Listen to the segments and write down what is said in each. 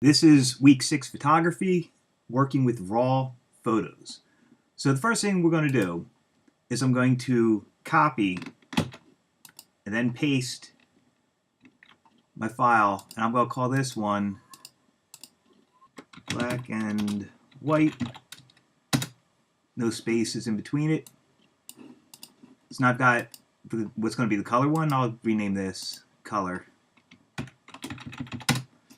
This is week 6 photography, working with raw photos. So the first thing we're going to do is I'm going to copy and then paste my file, and I'm going to call this one black and white, no spaces in between it. So now I've got what's going to be the color one. I'll rename this color.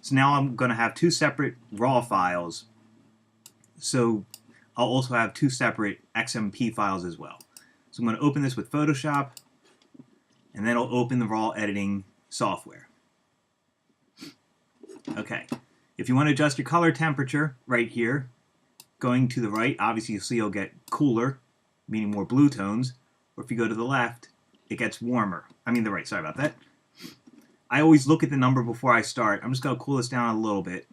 So now I'm going to have two separate raw files. So I'll also have two separate XMP files as well. So I'm going to open this with Photoshop, and then I'll open the raw editing software. Okay, if you want to adjust your color temperature right here, going to the right, obviously you'll see you'll get cooler, meaning more blue tones, or if you go to the left, it gets warmer. I mean the right, sorry about that. I always look at the number before I start. I'm just going to cool this down a little bit.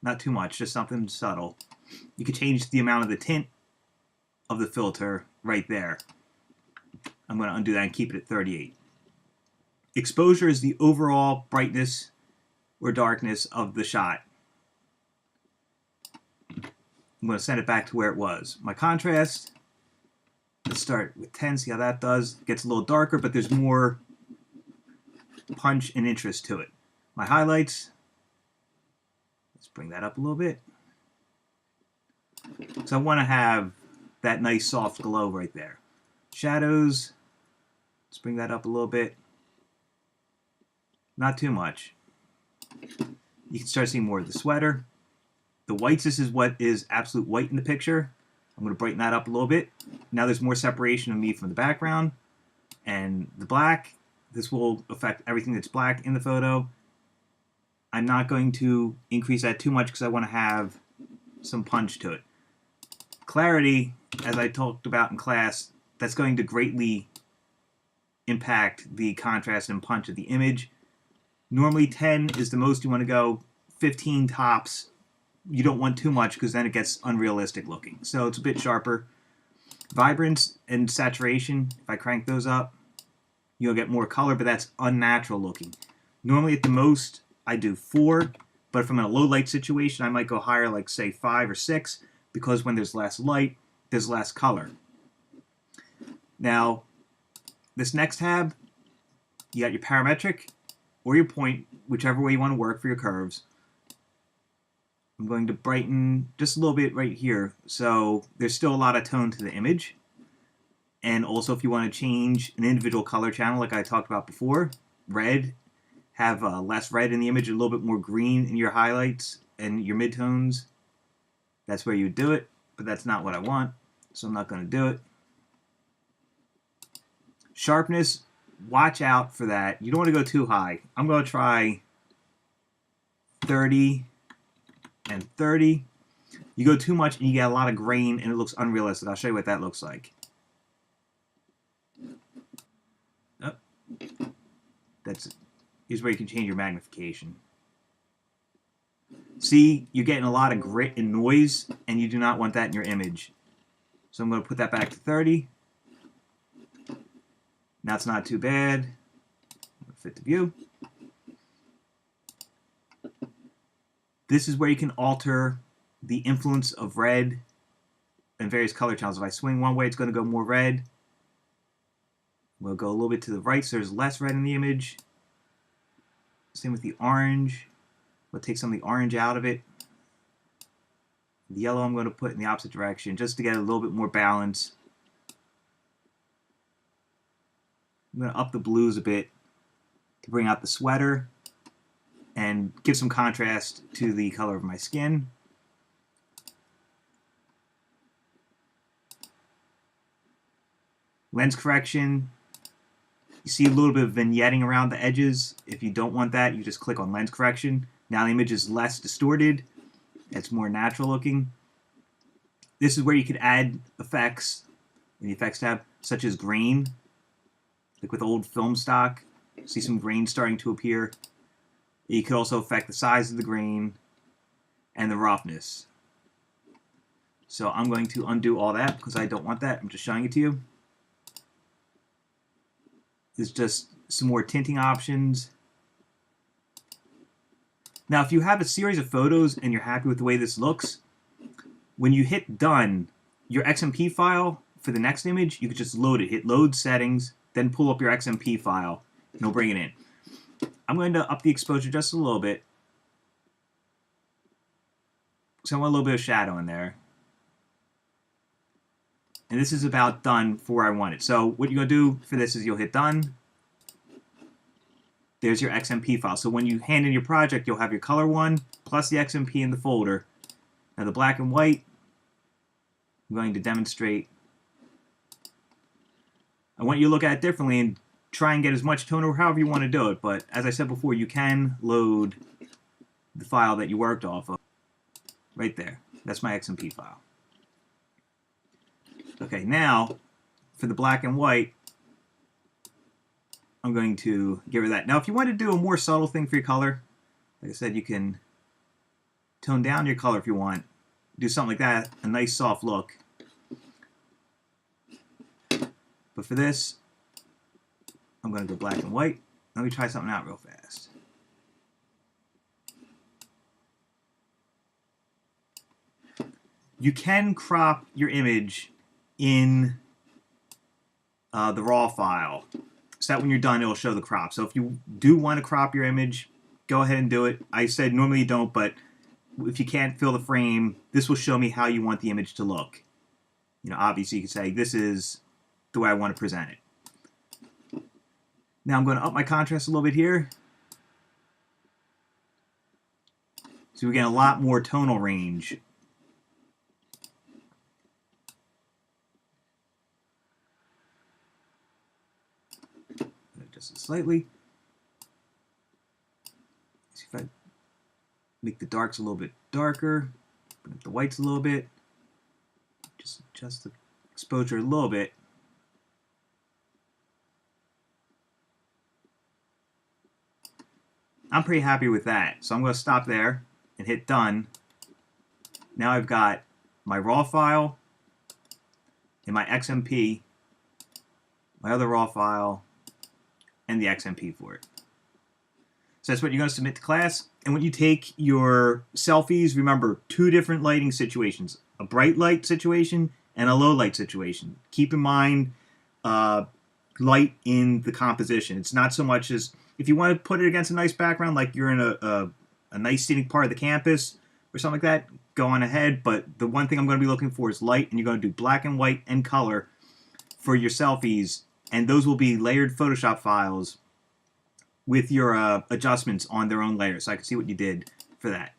Not too much, just something subtle. You can change the amount of the tint of the filter right there. I'm going to undo that and keep it at 38. Exposure is the overall brightness or darkness of the shot. I'm going to send it back to where it was. My contrast, let's start with 10, see how that does. It gets a little darker, but there's more punch and interest to it. My highlights, let's bring that up a little bit. So I want to have that nice soft glow right there. Shadows, let's bring that up a little bit. Not too much. You can start seeing more of the sweater. The whites, this is what is absolute white in the picture. I'm going to brighten that up a little bit. Now there's more separation of me from the background. And the black, this will affect everything that's black in the photo. I'm not going to increase that too much because I want to have some punch to it. Clarity, as I talked about in class, that's going to greatly impact the contrast and punch of the image. Normally 10 is the most you want to go, 15 tops. You don't want too much because then it gets unrealistic looking. So it's a bit sharper. Vibrance and saturation, if I crank those up, you'll get more color, but that's unnatural looking. Normally at the most, I do 4, but if I'm in a low light situation, I might go higher, like say 5 or 6, because when there's less light, there's less color. Now, this next tab, you got your parametric or your point, whichever way you want to work for your curves. I'm going to brighten just a little bit right here, so there's still a lot of tone to the image. And also if you want to change an individual color channel like I talked about before, red, have less red in the image, a little bit more green in your highlights and your midtones, that's where you would do it, but that's not what I want, so I'm not going to do it. Sharpness, watch out for that. You don't want to go too high. I'm going to try 30 and 30. You go too much and you get a lot of grain and it looks unrealistic. I'll show you what that looks like. Oh, here's where you can change your magnification. See, you're getting a lot of grit and noise, and you do not want that in your image. So I'm going to put that back to 30. Now it's not too bad. Fit to view. This is where you can alter the influence of red and various color channels. If I swing one way, it's going to go more red. We'll go a little bit to the right so there's less red in the image. Same with the orange. We'll take some of the orange out of it. The yellow I'm going to put in the opposite direction just to get a little bit more balance. I'm going to up the blues a bit to bring out the sweater and give some contrast to the color of my skin. Lens correction. You see a little bit of vignetting around the edges. If you don't want that, you just click on lens correction. Now the image is less distorted. It's more natural looking. This is where you could add effects in the effects tab, such as grain. Like with old film stock, see some grain starting to appear. You could also affect the size of the grain and the roughness. So I'm going to undo all that because I don't want that. I'm just showing it to you. There's just some more tinting options. Now, if you have a series of photos and you're happy with the way this looks, when you hit done, your XMP file for the next image, you could just load it. Hit load settings, then pull up your XMP file, and it'll bring it in. I'm going to up the exposure just a little bit. So I want a little bit of shadow in there. And this is about done for where I want it. So what you're going to do for this is you'll hit done. There's your XMP file. So when you hand in your project, you'll have your color one plus the XMP in the folder. Now the black and white, I'm going to demonstrate. I want you to look at it differently and try and get as much tone or however you want to do it. But as I said before, you can load the file that you worked off of. Right there. That's my XMP file. Okay, now for the black and white, I'm going to get rid of that. Now if you want to do a more subtle thing for your color, like I said, you can tone down your color if you want. Do something like that, a nice soft look. But for this, I'm going to go black and white. Let me try something out real fast. You can crop your image in the raw file, so that when you're done, it'll show the crop. So if you do want to crop your image, go ahead and do it. I said normally you don't, but if you can't fill the frame, this will show me how you want the image to look. You know, obviously you can say this is the way I want to present it. Now I'm going to up my contrast a little bit here. So we get a lot more tonal range. Just slightly. See if I make the darks a little bit darker, bring up the whites a little bit, just adjust the exposure a little bit. I'm pretty happy with that, so I'm going to stop there and hit done. Now I've got my raw file and my XMP, my other raw file, and the XMP for it. So that's what you're going to submit to class. And when you take your selfies, remember 2 different lighting situations, a bright light situation and a low light situation. Keep in mind light in the composition. It's not so much as, if you want to put it against a nice background, like you're in a nice scenic part of the campus or something like that, go on ahead. But the one thing I'm going to be looking for is light, and you're going to do black and white and color for your selfies. And those will be layered Photoshop files with your adjustments on their own layers. So I can see what you did for that.